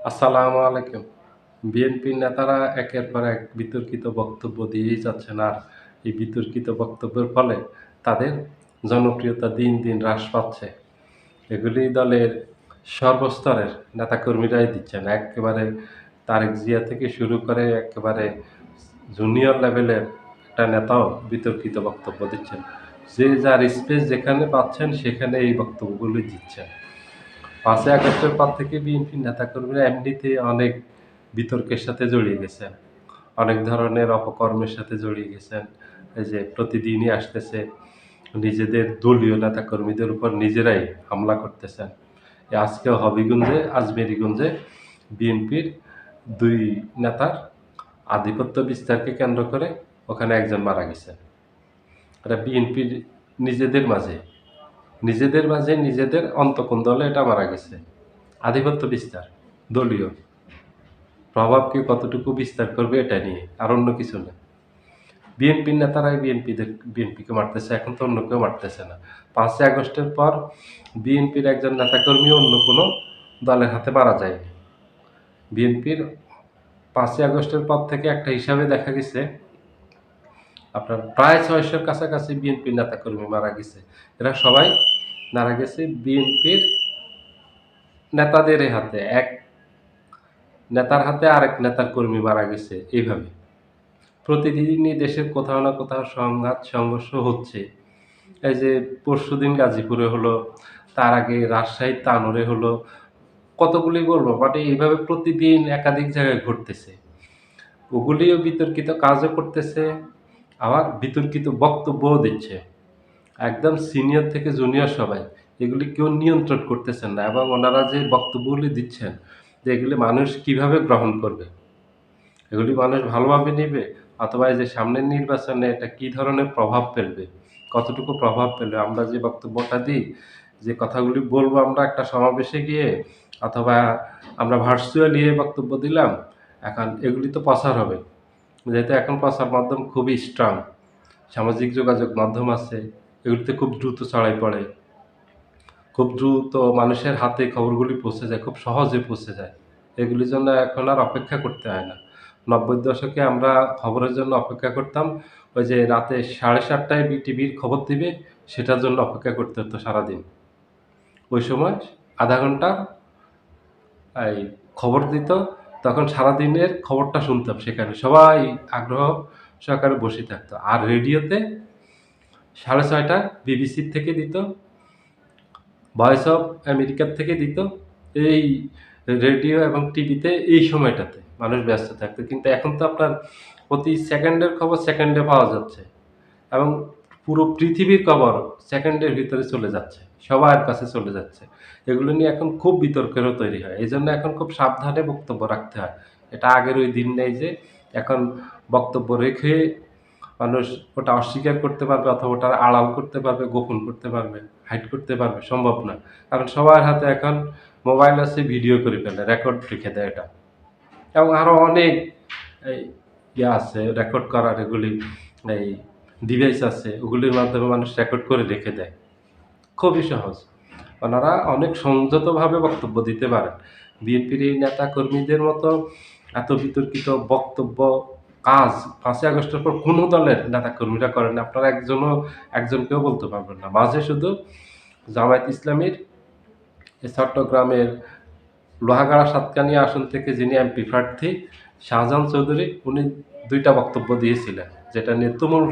আসসালামু আলাইকুম। বিএনপির নেতারা একের পর এক বিতর্কিত বক্তব্য দিয়েই যাচ্ছেন। আর এই বিতর্কিত বক্তব্যের ফলে তাদের জনপ্রিয়তা দিন, দিন হ্রাস পাচ্ছে। এগুলি দলের সর্বস্তরের নেতাকর্মীরাই দিচ্ছেন। এক্কেবারে তারেক জিয়া থেকে শুরু করে একেবারে জুনিয়র লেভেলের একটা নেতাও বিতর্কিত বক্তব্য দিচ্ছেন। যে যার স্পেস যেখানে পাচ্ছেন সেখানে এই বক্তব্যগুলি দিচ্ছেন। ৫ই আগস্টের পর থেকে বিএনপির নেতাকর্মীরা এমনিতে অনেক বিতর্কের সাথে জড়িয়ে গেছেন। অনেক ধরনের অপকর্মের সাথে জড়িয়ে গেছেন। এই যে প্রতিদিনই আসতেছে নিজেদের দলীয় নেতাকর্মীদের উপর নিজেরাই হামলা করতেছেন। আজকেও হবিগঞ্জে, আজমেরীগঞ্জে বিএনপির ২ নেতার আধিপত্য বিস্তারকে কেন্দ্র করে ওখানে একজন মারা গেছেন। এটা বিএনপির নিজেদের মাঝে, নিজেদের অন্তঃকোণ এটা মারা গেছে। আধিপত্য বিস্তার, দলীয় প্রভাবকে কতটুকু বিস্তার করবে এটা নিয়ে, আর অন্য কিছু না। বিএনপির নেতারাই বিএনপিকে মারতেছে, এখন তো অন্য কেউ মারতেছে না। ৫ই আগস্টের পর বিএনপির একজন নেতাকর্মী অন্য কোনো দলের হাতে মারা যায়নি। বিএনপির ৫ই আগস্টের পর থেকে একটা হিসাবে দেখা গেছে আপনার প্রায় ৬০০-র কাছাকাছি বিএনপির নেতাকর্মী মারা গেছে। এরা সবাই মারা গেছে বিএনপির নেতাদের হাতে। এক নেতার হাতে আরেক নেতার কর্মী মারা গেছে এইভাবে। প্রতিদিনই দেশের কোথাও না কোথাও সংঘাত সংঘর্ষ হচ্ছে। এই যে পরশুদিন গাজীপুরে হলো, তার আগে রাজশাহীর তানোরে হলো। কতগুলি বলবো মানে এইভাবে প্রতিদিন একাধিক জায়গায় ঘটতেছে। ওগুলিও বিতর্কিত কাজও করতেছে, আবার বিতর্কিত বক্তব্যও দিচ্ছে। একদম সিনিয়র থেকে জুনিয়র সবাই। এগুলি কেউ নিয়ন্ত্রণ করতেছেন না এবং ওনারা যে বক্তব্যগুলি দিচ্ছেন যে এগুলি মানুষ কিভাবে গ্রহণ করবে? এগুলি মানুষ ভালোভাবে নিবে? অথবা এই যে সামনের নির্বাচনে এটা কি ধরনের প্রভাব ফেলবে? কতটুকু প্রভাব ফেলবে? আমরা যে বক্তব্যটা দিই, যে কথাগুলি বলবো আমরা একটা সমাবেশে গিয়ে অথবা আমরা ভার্চুয়ালি বক্তব্য দিলাম, এখন এগুলি তো প্রচার হবে। যেহেতু এখন প্রচার মাধ্যম খুবই স্ট্রং, সামাজিক যোগাযোগ মাধ্যম আছে, এগুলিতে খুব দ্রুত ছড়ায় পড়ে। খুব দ্রুত মানুষের হাতে খবরগুলি পৌঁছে যায়, খুব সহজে পৌঁছে যায়। এগুলির জন্য এখন আর অপেক্ষা করতে হয় না। ৯০ দশকে আমরা খবরের জন্য অপেক্ষা করতাম। ওই যে রাতে ৭:৩০ বিটিভির খবর দিবে, সেটার জন্য অপেক্ষা করতে হতো সারাদিন। ওই সময় ০.৫ ঘন্টা এই খবর দিত, তখন সারাদিনের খবরটা শুনতাম সেখানে। সবাই আগ্রহ সহকারে বসে থাকতো। আর রেডিওতে ৬:৩০ বিবিসির থেকে দিত, ভয়েস অফ আমেরিকার থেকে দিত। এই রেডিও এবং টিভিতে এই সময়টাতে মানুষ ব্যস্ত থাকতো। কিন্তু এখন তো আপনার প্রতি সেকেন্ডের খবর সেকেন্ডে পাওয়া যাচ্ছে এবং পুরো পৃথিবীর খবর সেকেন্ডের ভিতরে চলে যাচ্ছে। সবার কাছে চলে যাচ্ছে। এগুলো নিয়ে এখন খুব বিতর্কেরও তৈরি হয়। এজন্য এখন খুব সাবধানে বক্তব্য রাখতে হয়। এটা আগের ওই দিন নেই যে এখন বক্তব্য রেখে মানুষ ওটা অস্বীকার করতে পারবে অথবা ওটা আড়াল করতে পারবে, গোপন করতে পারবে, হাইড করতে পারবে, সম্ভব না। কারণ সবার হাতে এখন মোবাইল আছে, ভিডিও করে ফেলে, রেকর্ড রেখে দেয় এটা। এবং আরো অনেক এই আছে রেকর্ড করার, এগুলি এই ডিভাইস আছে, ওগুলির মাধ্যমে মানুষ রেকর্ড করে রেখে দেয়। খুবই সহজ। ওনারা অনেক সংযতভাবে বক্তব্য দিতে পারেন। বিএনপির এই নেতাকর্মীদের মতো এত বিতর্কিত বক্তব্য, কাজ ৫ই আগস্টের পর কোনো দলের নেতাকর্মীরা করেন না। আপনারা একজনকেও বলতে পারবেন না। মাঝে শুধু জামায়াত ইসলামীর এই চট্টগ্রামের লোহাগাড়া সাতকানিয়া আসন থেকে যিনি এমপি প্রার্থী শাহজাহান চৌধুরী, উনি ২ টা বক্তব্য দিয়েছিলেন, যেটা নিয়ে তুমুল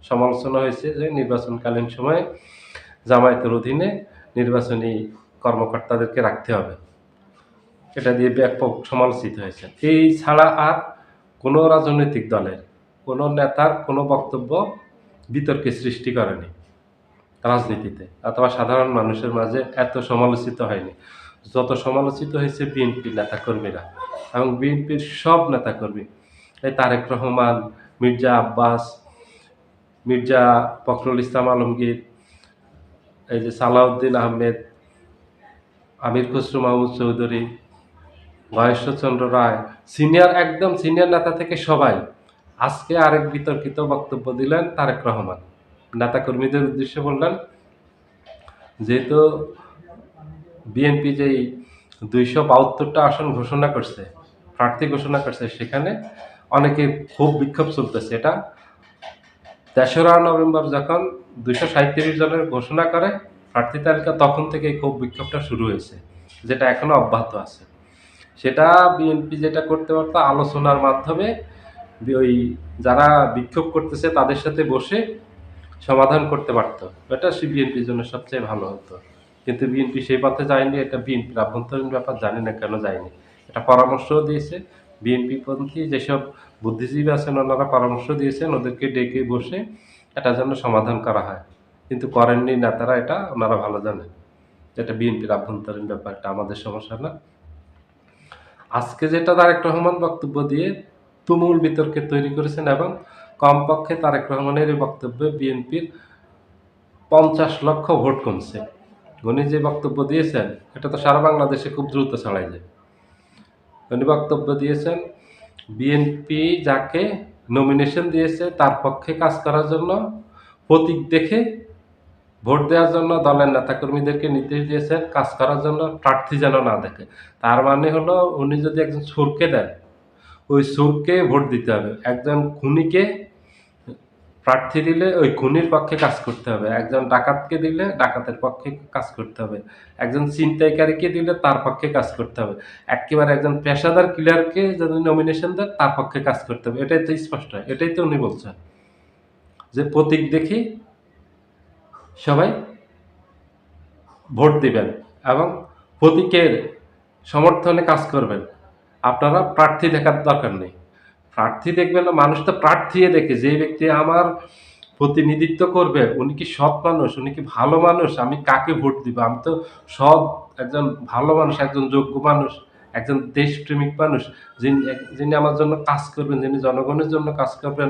সমালোচনা হয়েছে যে নির্বাচনকালীন সময়ে জামায়াতের অধীনে নির্বাচনী কর্মকর্তাদেরকে রাখতে হবে। এটা দিয়ে ব্যাপক সমালোচিত হয়েছে। এই ছাড়া আর কোনো রাজনৈতিক দলের কোনো নেতার কোনো বক্তব্য বিতর্কের সৃষ্টি করেনি রাজনীতিতে, অথবা সাধারণ মানুষের মাঝে এত সমালোচিত হয়নি। যত সমালোচিত হয়েছে বিএনপির নেতাকর্মীরা এবং বিএনপির সব নেতাকর্মী, এই তারেক রহমান, মির্জা আব্বাস, মির্জা ফখরুল ইসলাম আলমগীর, এই যে সালাউদ্দিন আহমেদ, আমির খসরু মাহমুদ চৌধুরী, মহেশ্বরচন্দ্র রায়, একদম সিনিয়র নেতা থেকে সবাই। আজকে আরেক বিতর্কিত বক্তব্য দিলেন তারেক রহমান। নেতাকর্মীদের উদ্দেশ্যে বললেন, যেহেতু বিএনপি যেই 272টা আসন ঘোষণা করছে, প্রার্থী ঘোষণা করছে, সেখানে অনেকে ক্ষোভ বিক্ষোভ চলতেছে। এটা ৩রা নভেম্বর যখন 237 জনের ঘোষণা করে প্রার্থী তালিকা, তখন থেকে এই ক্ষোভ বিক্ষোভটা শুরু হয়েছে, যেটা এখনো অব্যাহত আছে। সেটা বিএনপি যেটা করতে পারতো, আলোচনার মাধ্যমে ওই যারা বিক্ষোভ করতেছে তাদের সাথে বসে সমাধান করতে পারতো। এটা বিএনপির জন্য সবচেয়ে ভালো হতো। কিন্তু বিএনপি সেই পথে যায়নি। এটা বিএনপির আভ্যন্তরীণ ব্যাপার, জানি না কেন যায়নি। এটা পরামর্শও দিয়েছে, বিএনপি পন্থী যেসব বুদ্ধিজীবী আছেন ওনারা পরামর্শ দিয়েছেন ওদেরকে ডেকে বসে এটার জন্য সমাধান করা হয়, কিন্তু করেননি নেতারা। এটা ওনারা ভালো জানেন, এটা বিএনপির আভ্যন্তরীণ ব্যাপার, এটা আমাদের সমস্যা না। আজকে যেটা তারেক রহমান বক্তব্য দিয়ে তুমুল বিতর্কে তৈরি করেছেন, এবং কমপক্ষে তারেক রহমানের এই বক্তব্যে বিএনপির 50 লক্ষ ভোট কমছে। উনি যে বক্তব্য দিয়েছেন এটা তো সারা বাংলাদেশে খুব দ্রুত ছড়াই যায়। উনি বক্তব্য দিয়েছেন বিএনপি যাকে নমিনেশন দিয়েছে তার পক্ষে কাজ করার জন্য, প্রতীক দেখে ভোট দেওয়ার জন্য দলের নেতাকর্মীদেরকে নির্দেশ দিয়েছেন কাজ করার জন্য, প্রার্থী যেন না দেখে। তার মানে হলো উনি যদি একজন চোরকে দেন, ওই চোরকে ভোট দিতে হবে। একজন খুনিকে প্রার্থী দিলে ওই খুনির পক্ষে কাজ করতে হবে। একজন ডাকাতকে দিলে ডাকাতের পক্ষে কাজ করতে হবে। একজন ছিনতাইকারীকে দিলে তার পক্ষে কাজ করতে হবে। এক্কেবারে একজন পেশাদার কিলারকে যদি নমিনেশন দেন তার পক্ষে কাজ করতে হবে। এটাই তো স্পষ্ট, এটাই তো উনি বলছেন যে প্রতীক দেখি সবাই ভোট দিবেন এবং প্রতীকের সমর্থনে কাজ করবেন। আপনারা প্রার্থী দেখার দরকার নেই। প্রার্থী দেখবেন না, মানুষ তো প্রার্থী দেখে, যে ব্যক্তি আমার প্রতিনিধিত্ব করবে উনি কি সৎ মানুষ, উনি কি ভালো মানুষ, আমি কাকে ভোট দিব। আমি তো সৎ একজন ভালো মানুষ, একজন যোগ্য মানুষ, একজন দেশপ্রেমিক মানুষ, যিনি যিনি আমার জন্য কাজ করবেন, যিনি জনগণের জন্য কাজ করবেন,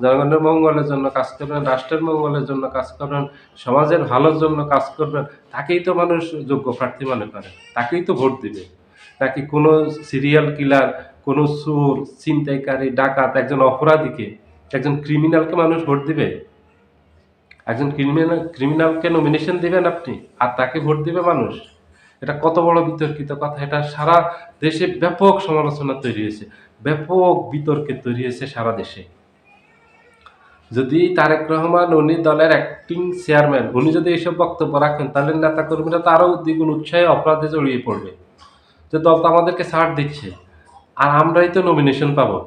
জনগণের মঙ্গলের জন্য কাজ করবেন, রাষ্ট্রের মঙ্গলের জন্য কাজ করবেন, সমাজের ভালোর জন্য কাজ করবেন, তাকেই তো মানুষ যোগ্য প্রার্থী মনে করে, তাকেই তো ভোট দিবে। নাকি কোনো সিরিয়াল কিলার, কোনো চোর, ছিনতাইকারী, ডাকাত, একজন অপরাধীকে, একজন ক্রিমিনালকে মানুষ ভোট দিবে? একজন ক্রিমিনালকে নমিনেশন দিবেন আপনি, আর তাকে ভোট দিবে মানুষ? এটা কত বড় বিতর্কিত কথা! এটা সারা দেশে ব্যাপক সমালোচনা তৈরি হয়েছে, ব্যাপক বিতর্কে তৈরি হয়েছে সারা দেশে। যদি তারেক রহমান উনি দলের অ্যাক্টিং চেয়ারম্যান, উনি যদি এইসব বক্তব্য রাখেন, তাহলে নেতাকর্মীরা তো আরও দ্বিগুণ উৎসাহে অপরাধে জড়িয়ে পড়বে, যে দল তো আমাদেরকে ছাড় দিচ্ছে আর আমরাই তো নমিনেশন পাবো।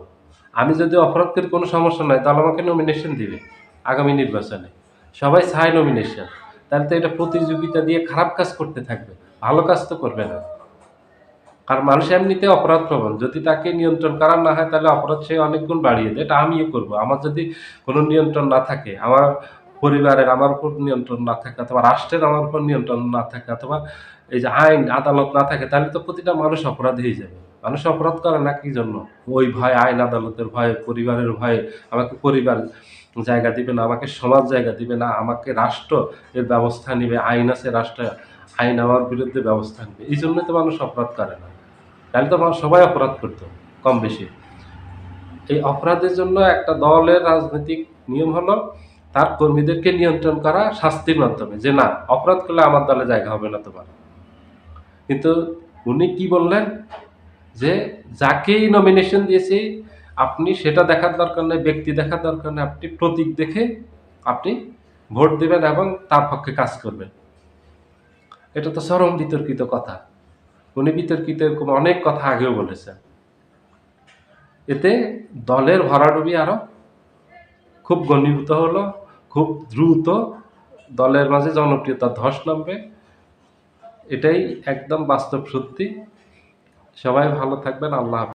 আমি যদি অপরাধ করি কোনো সমস্যা নাই, দল আমাকে নমিনেশন দিবে আগামী নির্বাচনে। সবাই চায় নমিনেশন, তাহলে তো এটা প্রতিযোগিতা দিয়ে খারাপ কাজ করতে থাকবে, ভালো কাজ তো করবে না। কারণ মানুষ এমনিতে অপরাধ প্রবণ, যদি তাকে নিয়ন্ত্রণ করা না হয় তাহলে অপরাধ সে অনেক গুণ বাড়িয়ে দেয়। এটা আমিও করবো। আমার যদি কোনো নিয়ন্ত্রণ না থাকে, আমার পরিবারের আমার উপর নিয়ন্ত্রণ না থাকে, অথবা রাষ্ট্রের আমার উপর নিয়ন্ত্রণ না থাকে, অথবা এই যে আইন আদালত না থাকে, তাহলে তো প্রতিটা মানুষ অপরাধী হয়ে যাবে। মানুষ অপরাধ করে না কি জন্য? ওই ভয়, আইন আদালতের ভয়ে, পরিবারের ভয়ে। আমাকে পরিবার জায়গা দিবে না, আমাকে সমাজ জায়গা দিবে না, আমাকে রাষ্ট্র এর ব্যবস্থা নিবে, আইন আছে রাষ্ট্রে, আইন আমার বিরুদ্ধে ব্যবস্থা নিবে। এই জন্যই তো মানুষ অপরাধ করে না। তাহলে তো মানুষ সবাই অপরাধ করতো কম বেশি। এই অপরাধের জন্য একটা দলের রাজনৈতিক নিয়ম হলো তার কর্মীদেরকে নিয়ন্ত্রণ করা শাস্তির মাধ্যমে, যে না, অপরাধ করলে আমার দলে জায়গা হবে না তোমার। কিন্তু উনি কি বললেন, যে যাকেই নমিনেশন দিয়েছি আপনি সেটা দেখার দরকার নেই, ব্যক্তি দেখার দরকার নেই, আপনি প্রতীক দেখে আপনি ভোট দিবেন এবং তার পক্ষে কাজ করবেন। এটা তো চরম বিতর্কিত কথা। উনি বিতর্কিত এরকম অনেক কথা আগেও বলেছেন। এতে দলের ভরাডুবি আরো খুব ঘনীভূত হলো, খুব দ্রুত দলের মাঝে জনপ্রিয়তা ধস নামবে। এটাই একদম বাস্তব সত্যি। সবাই ভালো থাকবেন। আল্লাহ হাফেজ।